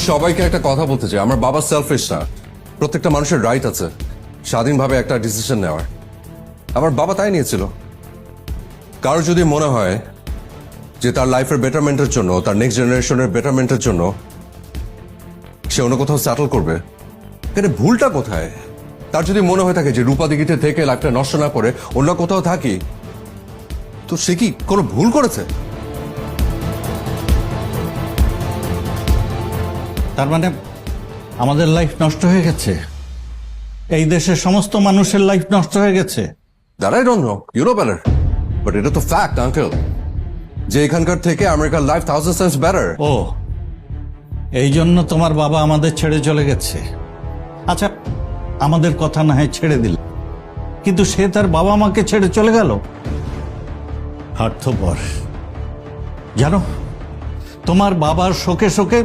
সবাইকে একটা কথা বলতে চাই, আমার বাবা সেলফিশ না। প্রত্যেকটা মানুষের রাইট আছে স্বাধীনভাবে একটা ডিসিশন নেওয়ার। আমার বাবা তাই নিয়েছিল। কারো যদি মনে হয় যে তার লাইফের বেটারমেন্টের জন্য, তার নেক্সট জেনারেশনের বেটারমেন্টের জন্য সে অন্য কোথাও সেটেল করবে, এখানে ভুলটা কোথায়? তার যদি মনে হয়ে থাকে যে রূপা দিঘিতে থেকে লাইফটা নষ্ট না করে অন্য কোথাও থাকি, তো সে কি কোনো ভুল করেছে? তার মানে আমাদের লাইফ নষ্ট হয়ে গেছে, এই দেশের সমস্ত মানুষের লাইফ নষ্ট হয়ে গেছে। That I don't know. You know better. But এটা তো ফ্যাক্ট, আঙ্কেল, যে এখানকার থেকে আমেরিকার লাইফ 1000 টাইমস বেটার। ও, এই জন্য তোমার বাবা আমাদের ছেড়ে চলে গেছে। আচ্ছা, আমাদের কথা না হয় ছেড়ে দিল, কিন্তু সে তার বাবা মাকে ছেড়ে চলে গেল। স্বার্থপর। জানো, তোমার বাবার শোকে শোকে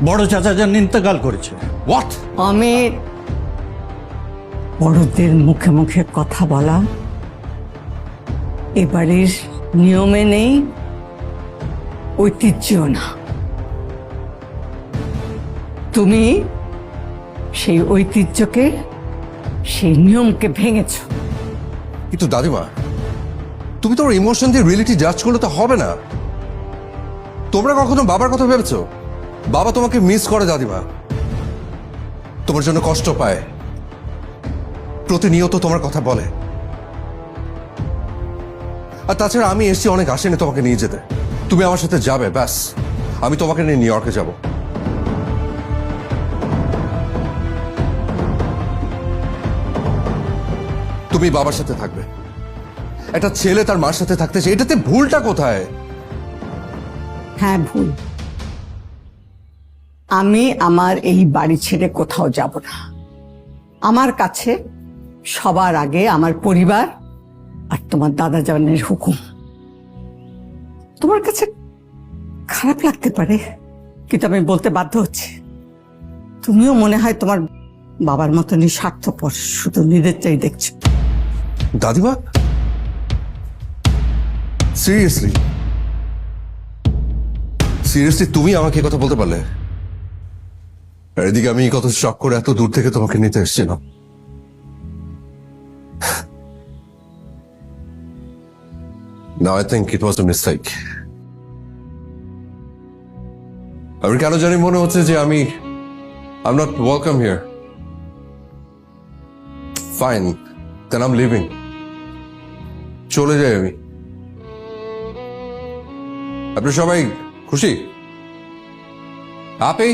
বড় চাচা যান ইন্তেকাল করেছে। হোয়াট? আমির, বড়দের মুখে মুখে কথা বলা এবারের নিয়মে নেই, ঐতিহ্যও না। তুমি সেই ঐতিহ্যকে, সেই নিয়মকে ভেঙেছ। কিন্তু দাদিমা, তুমি তো ইমোশন দিয়ে রিয়েলিটি জাজ করলে তো হবে না। তোমরা কখনো বাবার কথা ভেবেছো? বাবা তোমাকে মিস করে দাদিমা, তোমার জন্য কষ্ট পায়, প্রতিনিয়ত তোমার কথা বলে। আর তাছাড়া আমি এসছি অনেক আসেনি তোমাকে নিয়ে যেতে। তুমি আমার সাথে যাবে, ব্যাস। আমি তোমাকে নিয়ে নিউ ইয়র্কে যাব। তুমি বাবার সাথে থাকবে। একটা ছেলে তার মার সাথে থাকতে চায়, এটাতে ভুলটা কোথায়? হ্যাঁ, ভুল। আমি আমার এই বাড়ি ছেড়ে কোথাও যাব না। আমার কাছে সবার আগে আমার পরিবার আর তোমার দাদা জানের হুকুম। তোমার কাছে খারাপ লাগতে পারে, কিন্তু আমি বলতে বাধ্য হচ্ছি। তুমিও মনে হয় তোমার বাবার মতনই স্বার্থপর, শুধু নিজেরটাই দেখছো। দাদিমা, সিরিয়াসলি সিরিয়াসলি তুমি আমাকে কথা বলতে পারলে? আর এদিকে আমি কত শখ করে এত দূর থেকে তোমাকে নিতে এসেছিলাম। Now I think it was a mistake. আমার কেন জানি মনে হচ্ছে যে I'm not welcome here. Fine, then I'm leaving. চলে যাই আমি। আপনি সবাই খুশি? হ্যাপি?